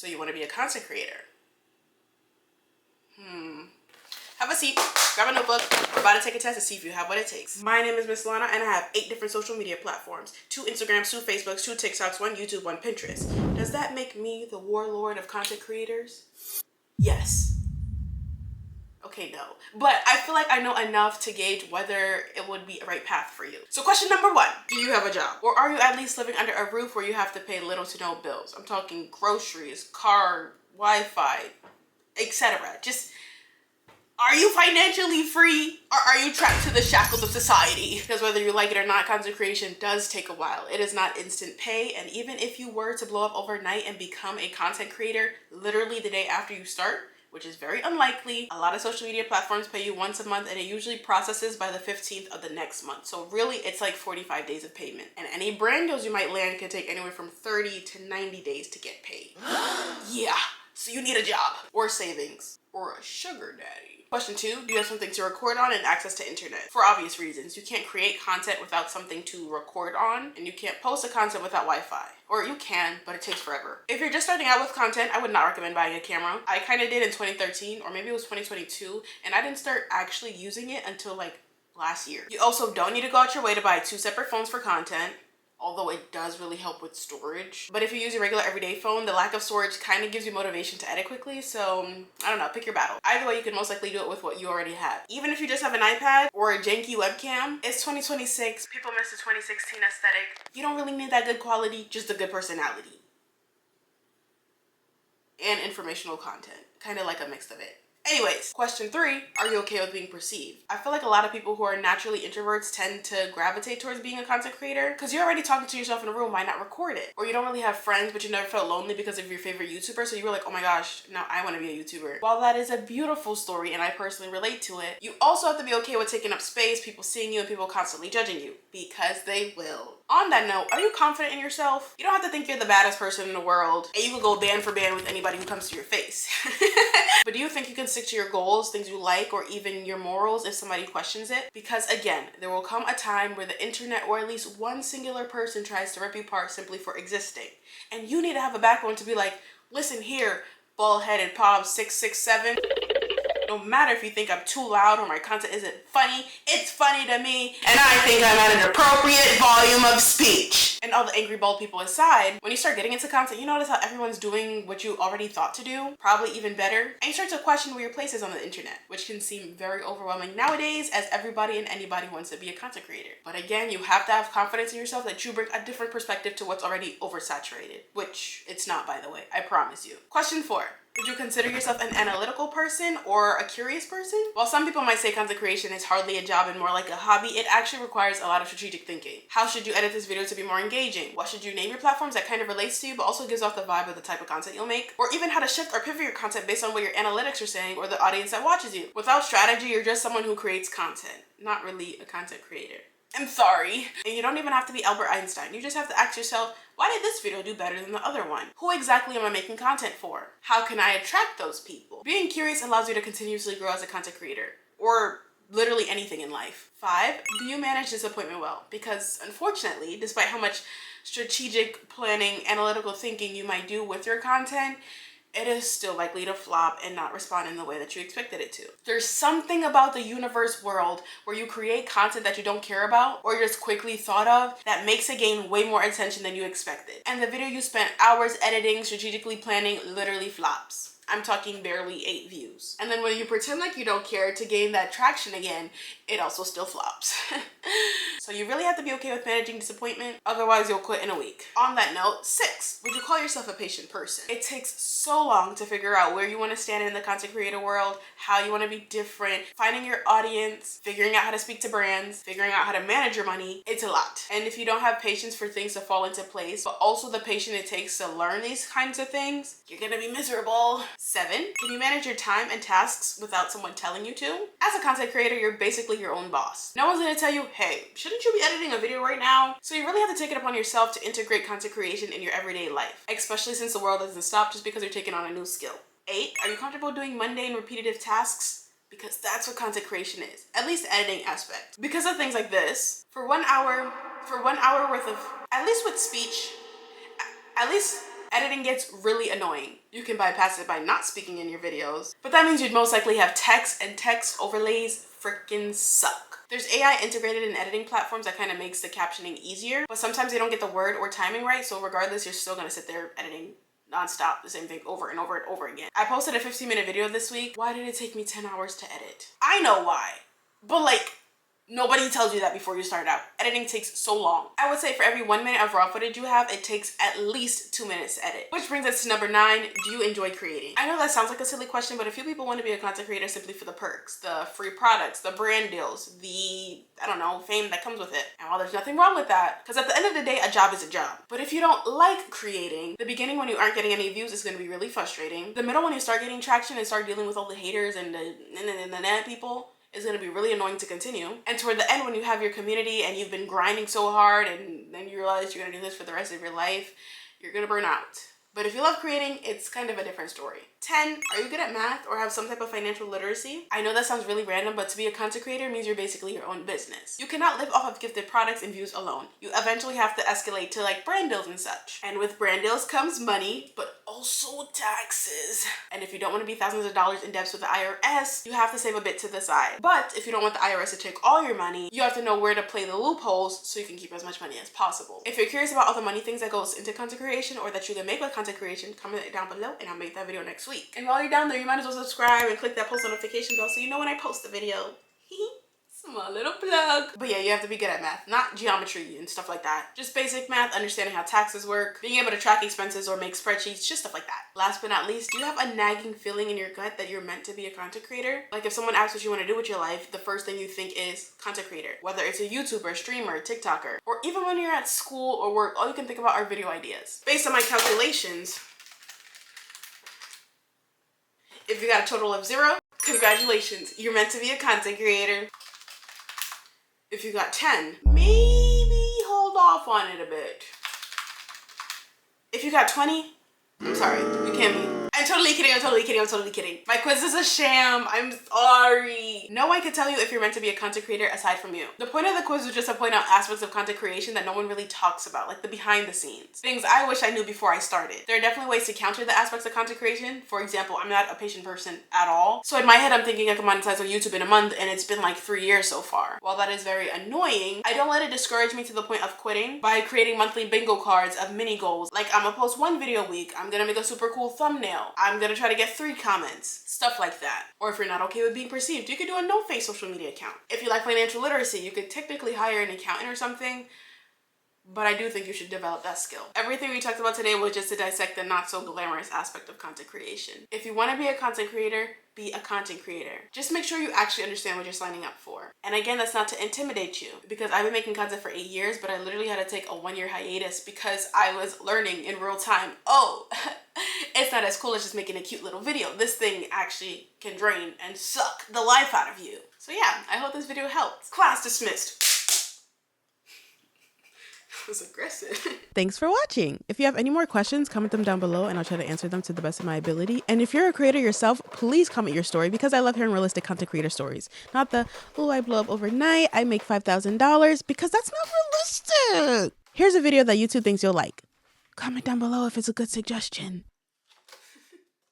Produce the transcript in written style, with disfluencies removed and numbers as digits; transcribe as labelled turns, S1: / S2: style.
S1: So you want to be a content creator. Have a seat, grab a notebook. We're about to take a test to see if you have what it takes. My name is Miss Lana, and I have 8 different social media platforms. 2 Instagrams, 2 Facebooks, 2 TikToks, 1 YouTube, 1 Pinterest. Does that make me the warlord of content creators? Yes. Okay, no. But I feel like I know enough to gauge whether it would be a right path for you. So question number 1, do you have a job? Or are you at least living under a roof where you have to pay little to no bills? I'm talking groceries, car, Wi-Fi, etc. Just, are you financially free, or are you trapped to the shackles of society? Because whether you like it or not, content creation does take a while. It is not instant pay, and even if you were to blow up overnight and become a content creator literally the day after you start, which is very unlikely, a lot of social media platforms pay you once a month, and it usually processes by the 15th of the next month. So really, it's like 45 days of payment. And any brand deals you might land can take anywhere from 30 to 90 days to get paid. Yeah, so you need a job, or savings, or a sugar daddy. Question 2, do you have something to record on and access to internet? For obvious reasons. You can't create content without something to record on, and you can't post a content without Wi-Fi. Or you can, but it takes forever. If you're just starting out with content, I would not recommend buying a camera. I kind of did in 2013, or maybe it was 2022, and I didn't start actually using it until like last year. You also don't need to go out your way to buy 2 separate phones for content, although it does really help with storage. But if you use your regular everyday phone, the lack of storage kind of gives you motivation to edit quickly. So I don't know, pick your battle. Either way, you can most likely do it with what you already have. Even if you just have an iPad or a janky webcam, it's 2026. People miss the 2016 aesthetic. You don't really need that good quality, just a good personality. And informational content, kind of like a mix of it. Anyways, question 3, are you okay with being perceived? I feel like a lot of people who are naturally introverts tend to gravitate towards being a content creator because you're already talking to yourself in a room, why not record it? Or you don't really have friends, but you never felt lonely because of your favorite YouTuber, so you were like, oh my gosh, now I want to be a YouTuber. While that is a beautiful story and I personally relate to it, you also have to be okay with taking up space, people seeing you, and people constantly judging you, because they will. On that note, are you confident in yourself? You don't have to think you're the baddest person in the world, and you can go band for band with anybody who comes to your face. But do you think you can stick to your goals, things you like, or even your morals if somebody questions it? Because again, there will come a time where the internet, or at least one singular person, tries to rip you apart simply for existing. And you need to have a backbone to be like, listen here, bald-headed Pob 667. No matter if you think I'm too loud or my content isn't funny, it's funny to me, and I think I'm at an appropriate volume of speech. And all the angry bald people aside, when you start getting into content, you notice how everyone's doing what you already thought to do, probably even better, and you start to question where your place is on the internet, which can seem very overwhelming nowadays as everybody and anybody wants to be a content creator. But again, you have to have confidence in yourself that you bring a different perspective to what's already oversaturated, which it's not, by the way, I promise you. Question 4. Would you consider yourself an analytical person or a curious person? While some people might say content creation is hardly a job and more like a hobby, it actually requires a lot of strategic thinking. How should you edit this video to be more engaging? What should you name your platforms that kind of relates to you but also gives off the vibe of the type of content you'll make? Or even how to shift or pivot your content based on what your analytics are saying or the audience that watches you. Without strategy, you're just someone who creates content, not really a content creator. I'm sorry. And you don't even have to be Albert Einstein. You just have to ask yourself, why did this video do better than the other one? Who exactly am I making content for? How can I attract those people? Being curious allows you to continuously grow as a content creator, or literally anything in life. 5, do you manage disappointment well? Because unfortunately, despite how much strategic planning, analytical thinking you might do with your content, it is still likely to flop and not respond in the way that you expected it to. There's something about the universe world where you create content that you don't care about or just quickly thought of that makes it gain way more attention than you expected. And the video you spent hours editing, strategically planning, literally flops. I'm talking barely 8 views. And then when you pretend like you don't care to gain that traction again, it also still flops. So you really have to be okay with managing disappointment, otherwise you'll quit in a week. On that note, 6, would you call yourself a patient person? It takes so long to figure out where you want to stand in the content creator world, how you want to be different, finding your audience, figuring out how to speak to brands, figuring out how to manage your money. It's a lot. And if you don't have patience for things to fall into place, but also the patience it takes to learn these kinds of things, you're gonna be miserable. 7, can you manage your time and tasks without someone telling you to? As a content creator, you're basically your own boss. No one's gonna tell you, hey, shouldn't you be editing a video right now? So you really have to take it upon yourself to integrate content creation in your everyday life, especially since the world doesn't stop just because you're taking on a new skill. 8, are you comfortable doing mundane, repetitive tasks? Because that's what content creation is, at least the editing aspect. Because of things like this, for 1 hour worth of, at least with speech, at least editing gets really annoying. You can bypass it by not speaking in your videos, but that means you'd most likely have text, and text overlays freaking suck. There's AI integrated in editing platforms that kind of makes the captioning easier, but sometimes they don't get the word or timing right, so regardless, you're still gonna sit there editing non-stop the same thing over and over and over again. I posted a 15-minute video this week. Why did it take me 10 hours to edit? I know why, but like, nobody tells you that before you start out. Editing takes so long. I would say for every 1 minute of raw footage you have, it takes at least 2 minutes to edit. Which brings us to number 9, do you enjoy creating? I know that sounds like a silly question, but a few people want to be a content creator simply for the perks, the free products, the brand deals, the, I don't know, fame that comes with it. And while there's nothing wrong with that, because at the end of the day, a job is a job. But if you don't like creating, the beginning when you aren't getting any views is going to be really frustrating. The middle when you start getting traction and start dealing with all the haters and the people, is going to be really annoying to continue. And toward the end when you have your community and you've been grinding so hard and then you realize you're going to do this for the rest of your life, you're going to burn out. But if you love creating, it's kind of a different story. 10, are you good at math or have some type of financial literacy? I know that sounds really random, but to be a content creator means you're basically your own business. You cannot live off of gifted products and views alone. You eventually have to escalate to like brand deals and such. And with brand deals comes money, but also taxes. And if you don't want to be thousands of dollars in debts with the IRS, you have to save a bit to the side. But if you don't want the IRS to take all your money, you have to know where to play the loopholes so you can keep as much money as possible. If you're curious about all the money things that goes into content creation or that you can make with content creation, comment it down below and I'll make that video next week. And while you're down there, you might as well subscribe and click that post notification bell so you know when I post the video. Small little plug. But yeah, you have to be good at math, not geometry and stuff like that. Just basic math, understanding how taxes work, being able to track expenses or make spreadsheets, just stuff like that. Last but not least, do you have a nagging feeling in your gut that you're meant to be a content creator? Like if someone asks what you want to do with your life, the first thing you think is content creator. Whether it's a YouTuber, streamer, TikToker, or even when you're at school or work, all you can think about are video ideas. Based on my calculations, if you got a total of 0, congratulations, you're meant to be a content creator. If you got 10, maybe hold off on it a bit. If you got 20, I'm sorry, you can't be. I'm totally kidding, I'm totally kidding, I'm totally kidding. My quiz is a sham, I'm sorry. No one can tell you if you're meant to be a content creator aside from you. The point of the quiz was just to point out aspects of content creation that no one really talks about, like the behind the scenes. Things I wish I knew before I started. There are definitely ways to counter the aspects of content creation. For example, I'm not a patient person at all. So in my head, I'm thinking I can monetize on YouTube in a month and it's been like 3 years so far. While that is very annoying, I don't let it discourage me to the point of quitting by creating monthly bingo cards of mini goals. Like I'm gonna post 1 video a week, I'm gonna make a super cool thumbnail, I'm gonna try to get 3 comments, stuff like that. Or if you're not okay with being perceived, you could do a no-face social media account. If you like financial literacy, you could technically hire an accountant or something, but I do think you should develop that skill. Everything we talked about today was just to dissect the not so glamorous aspect of content creation. If you want to be a content creator, be a content creator. Just make sure you actually understand what you're signing up for. And again, that's not to intimidate you, because I've been making content for 8 years, but I literally had to take a 1-year hiatus because I was learning in real time. Oh, it's not as cool as just making a cute little video. This thing actually can drain and suck the life out of you. So yeah, I hope this video helped. Class dismissed. Was aggressive.
S2: Thanks for watching. If you have any more questions, comment them down below and I'll try to answer them to the best of my ability. And if you're a creator yourself, please comment your story because I love hearing realistic content creator stories. Not the, oh, I blow up overnight, I make $5,000, because that's not realistic. Here's a video that YouTube thinks you'll like. Comment down below if it's a good suggestion.